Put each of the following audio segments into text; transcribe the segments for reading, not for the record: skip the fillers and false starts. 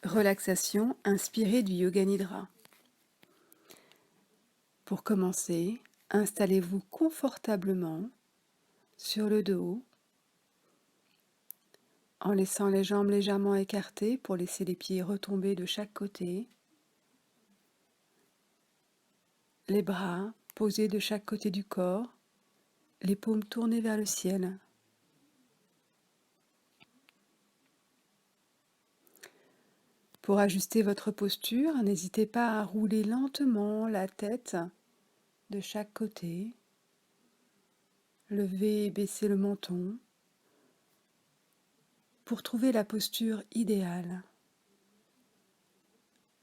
Relaxation inspirée du Yoga Nidra. Pour commencer, installez-vous confortablement sur le dos en laissant les jambes légèrement écartées pour laisser les pieds retomber de chaque côté, les bras posés de chaque côté du corps, les paumes tournées vers le ciel. Pour ajuster votre posture, n'hésitez pas à rouler lentement la tête de chaque côté, lever et baisser le menton pour trouver la posture idéale,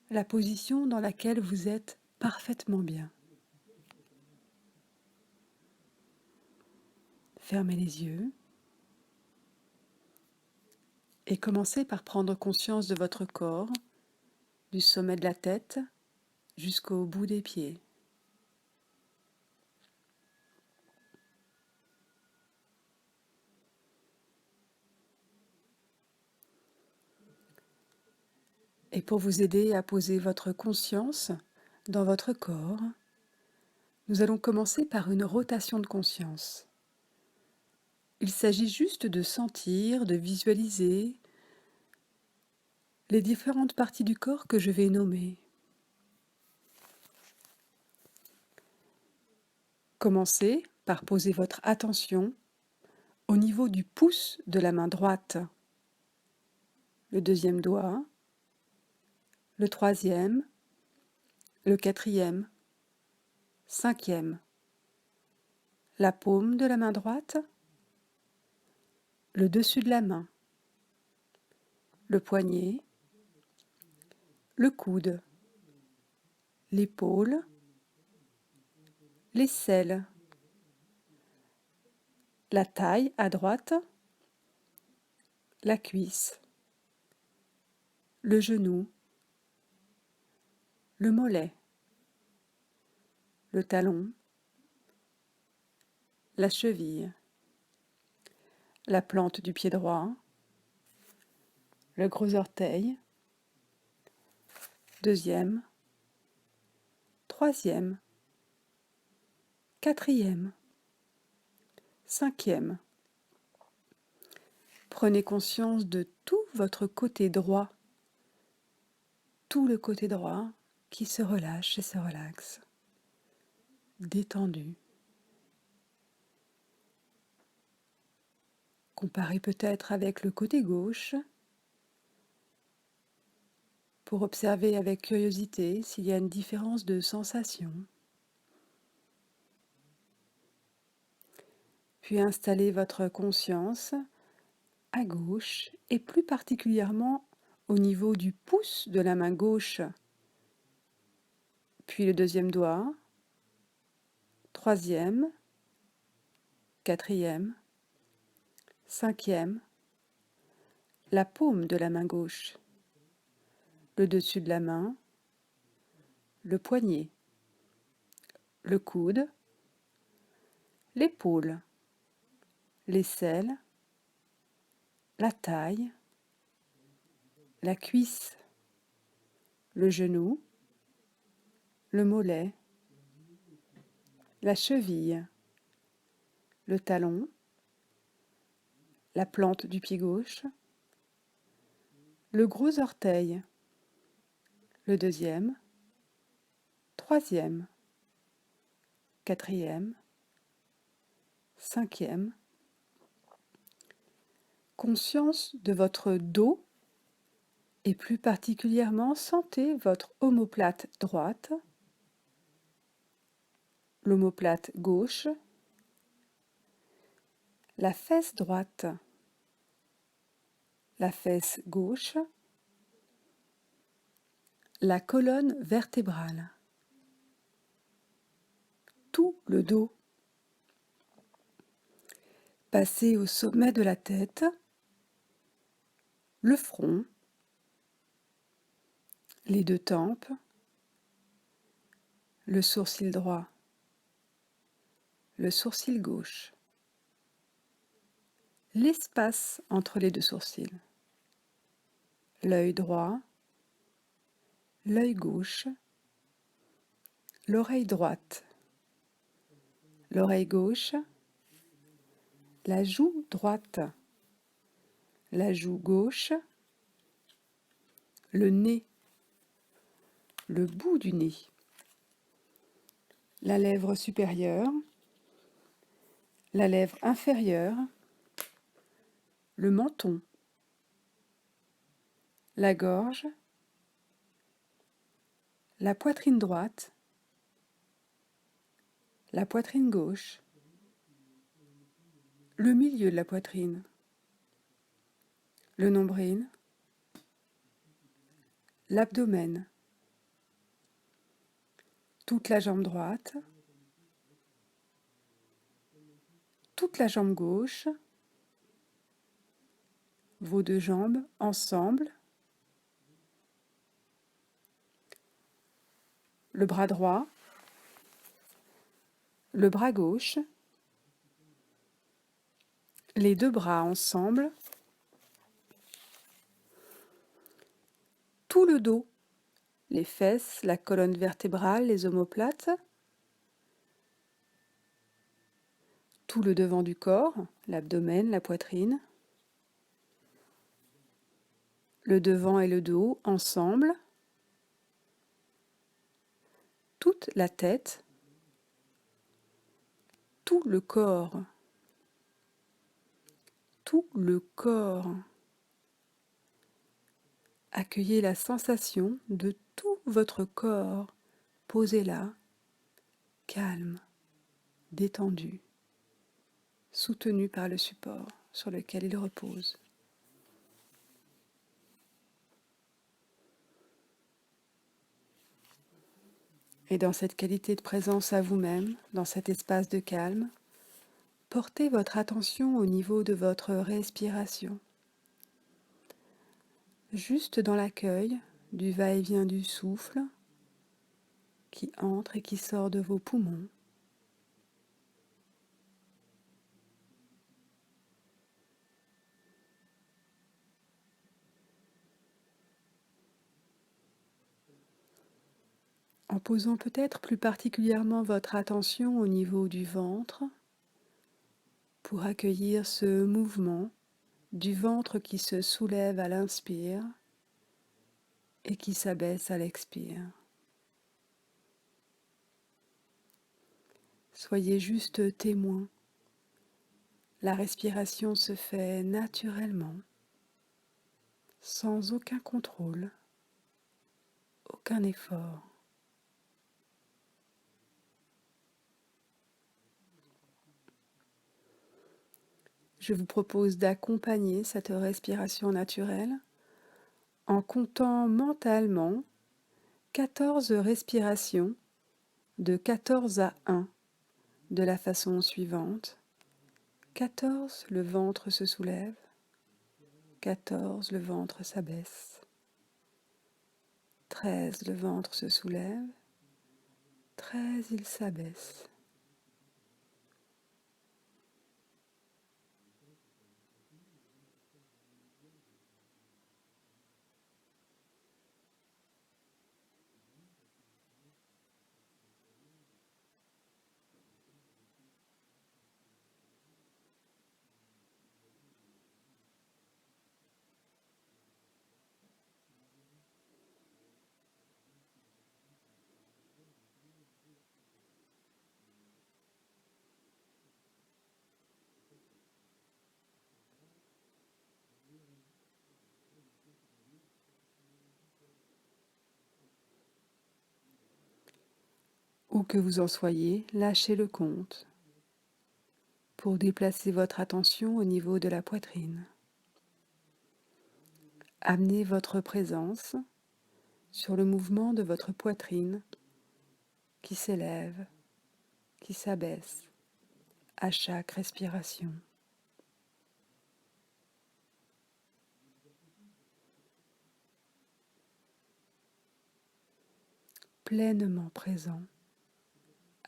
la position dans laquelle vous êtes parfaitement bien. Fermez les yeux et commencez par prendre conscience de votre corps, du sommet de la tête jusqu'au bout des pieds. Et pour vous aider à poser votre conscience dans votre corps, nous allons commencer par une rotation de conscience. Il s'agit juste de sentir, de visualiser les différentes parties du corps que je vais nommer. Commencez par poser votre attention au niveau du pouce de la main droite, le deuxième doigt, le troisième, le quatrième, cinquième, la paume de la main droite, le dessus de la main, le poignet, le coude, l'épaule, l'aisselle, la taille à droite, la cuisse, le genou, le mollet, le talon, la cheville, la plante du pied droit, le gros orteil, deuxième, troisième, quatrième, cinquième. Prenez conscience de tout votre côté droit, tout le côté droit qui se relâche et se relaxe, détendu. Comparez peut-être avec le côté gauche pour observer avec curiosité s'il y a une différence de sensation. Puis installez votre conscience à gauche et plus particulièrement au niveau du pouce de la main gauche, puis le deuxième doigt, troisième, quatrième, cinquième, la paume de la main gauche, le dessus de la main, le poignet, le coude, l'épaule, l'aisselle, la taille, la cuisse, le genou, le mollet, la cheville, le talon, la plante du pied gauche, le gros orteil, le deuxième, troisième, quatrième, cinquième. Conscience de votre dos et plus particulièrement sentez votre omoplate droite, l'omoplate gauche, la fesse droite, la fesse gauche, la colonne vertébrale, tout le dos. Passez au sommet de la tête, le front, les deux tempes, le sourcil droit, le sourcil gauche, l'espace entre les deux sourcils, l'œil droit, l'œil gauche, l'oreille droite, l'oreille gauche, la joue droite, la joue gauche, le nez, le bout du nez, la lèvre supérieure, la lèvre inférieure, le menton, la gorge, la poitrine droite, la poitrine gauche, le milieu de la poitrine, le nombril, l'abdomen, toute la jambe droite, toute la jambe gauche, vos deux jambes ensemble, le bras droit, le bras gauche, les deux bras ensemble, tout le dos, les fesses, la colonne vertébrale, les omoplates, tout le devant du corps, l'abdomen, la poitrine, le devant et le dos ensemble, toute la tête, tout le corps, tout le corps. Accueillez la sensation de tout votre corps posé là, calme, détendu, soutenu par le support sur lequel il repose. Et dans cette qualité de présence à vous-même, dans cet espace de calme, portez votre attention au niveau de votre respiration. Juste dans l'accueil du va-et-vient du souffle qui entre et qui sort de vos poumons. En posant peut-être plus particulièrement votre attention au niveau du ventre pour accueillir ce mouvement du ventre qui se soulève à l'inspire et qui s'abaisse à l'expire. Soyez juste témoin. La respiration se fait naturellement, sans aucun contrôle, aucun effort. Je vous propose d'accompagner cette respiration naturelle en comptant mentalement 14 respirations de 14 à 1 de la façon suivante. 14, le ventre se soulève. 14, le ventre s'abaisse. 13, le ventre se soulève. 13, il s'abaisse. Où que vous en soyez, lâchez le compte pour déplacer votre attention au niveau de la poitrine. Amenez votre présence sur le mouvement de votre poitrine qui s'élève, qui s'abaisse à chaque respiration. Pleinement présent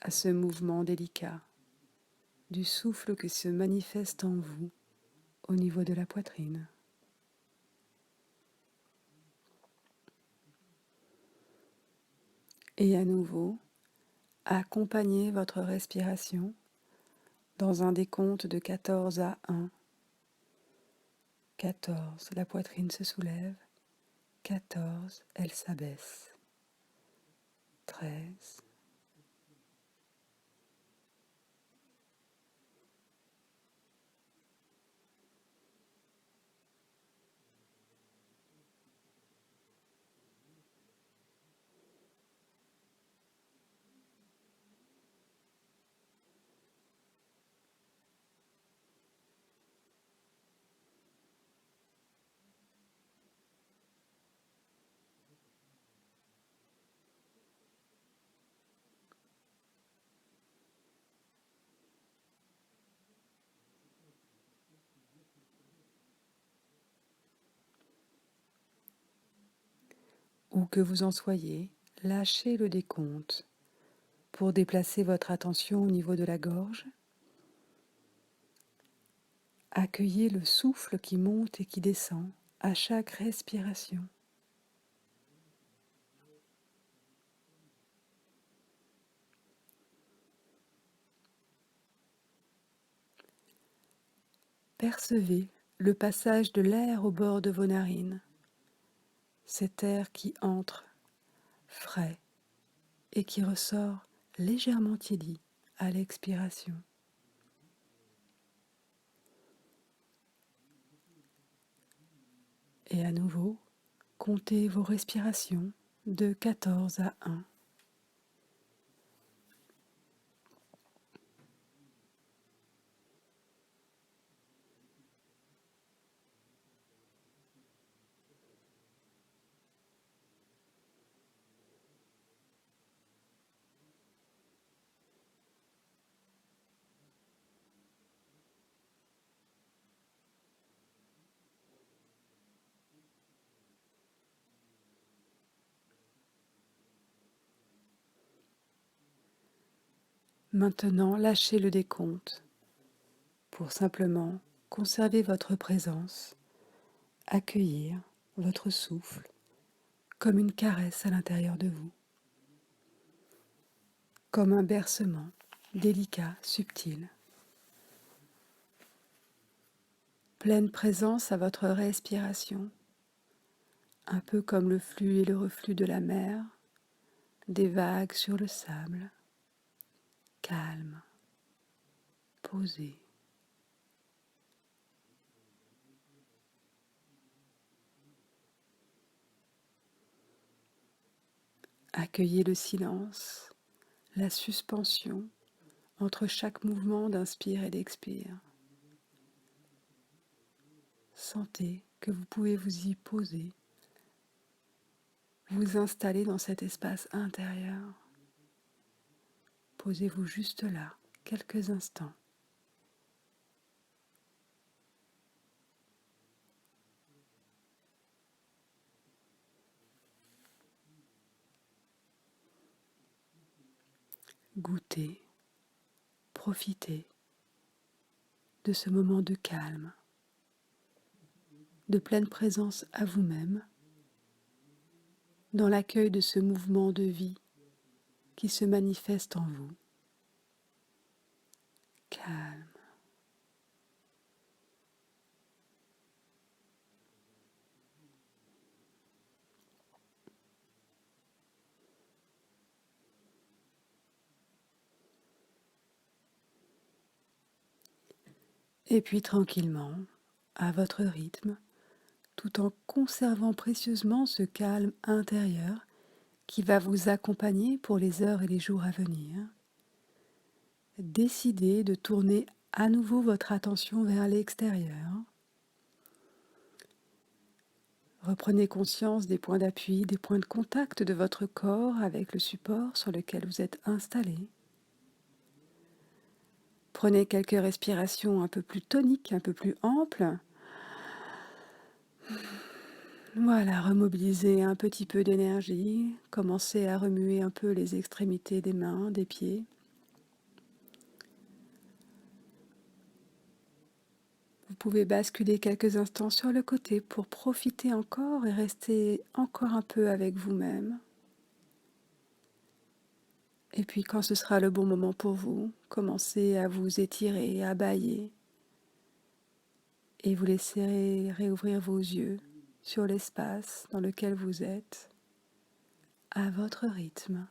à ce mouvement délicat du souffle qui se manifeste en vous au niveau de la poitrine. Et à nouveau, accompagnez votre respiration dans un décompte de 14 à 1. 14, la poitrine se soulève. 14, elle s'abaisse. 13. Où que vous en soyez, lâchez le décompte pour déplacer votre attention au niveau de la gorge. Accueillez le souffle qui monte et qui descend à chaque respiration. Percevez le passage de l'air au bord de vos narines, cet air qui entre frais et qui ressort légèrement tiédi à l'expiration. Et à nouveau, comptez vos respirations de 14 à 1. Maintenant, lâchez le décompte pour simplement conserver votre présence, accueillir votre souffle comme une caresse à l'intérieur de vous, comme un bercement délicat, subtil. Pleine présence à votre respiration, un peu comme le flux et le reflux de la mer, des vagues sur le sable, calme, posé. Accueillez le silence, la suspension entre chaque mouvement d'inspire et d'expire. Sentez que vous pouvez vous y poser, vous installer dans cet espace intérieur. Posez-vous juste là, quelques instants. Goûtez, profitez de ce moment de calme, de pleine présence à vous-même, dans l'accueil de ce mouvement de vie qui se manifeste en vous. Calme. Et puis tranquillement, à votre rythme, tout en conservant précieusement ce calme intérieur qui va vous accompagner pour les heures et les jours à venir, décidez de tourner à nouveau votre attention vers l'extérieur. Reprenez conscience des points d'appui, des points de contact de votre corps avec le support sur lequel vous êtes installé. Prenez quelques respirations un peu plus toniques, un peu plus amples. Voilà, remobilisez un petit peu d'énergie. Commencez à remuer un peu les extrémités des mains, des pieds. Vous pouvez basculer quelques instants sur le côté pour profiter encore et rester encore un peu avec vous-même. Et puis quand ce sera le bon moment pour vous, commencez à vous étirer, à bâiller, et vous laisserez réouvrir vos yeux sur l'espace dans lequel vous êtes, à votre rythme.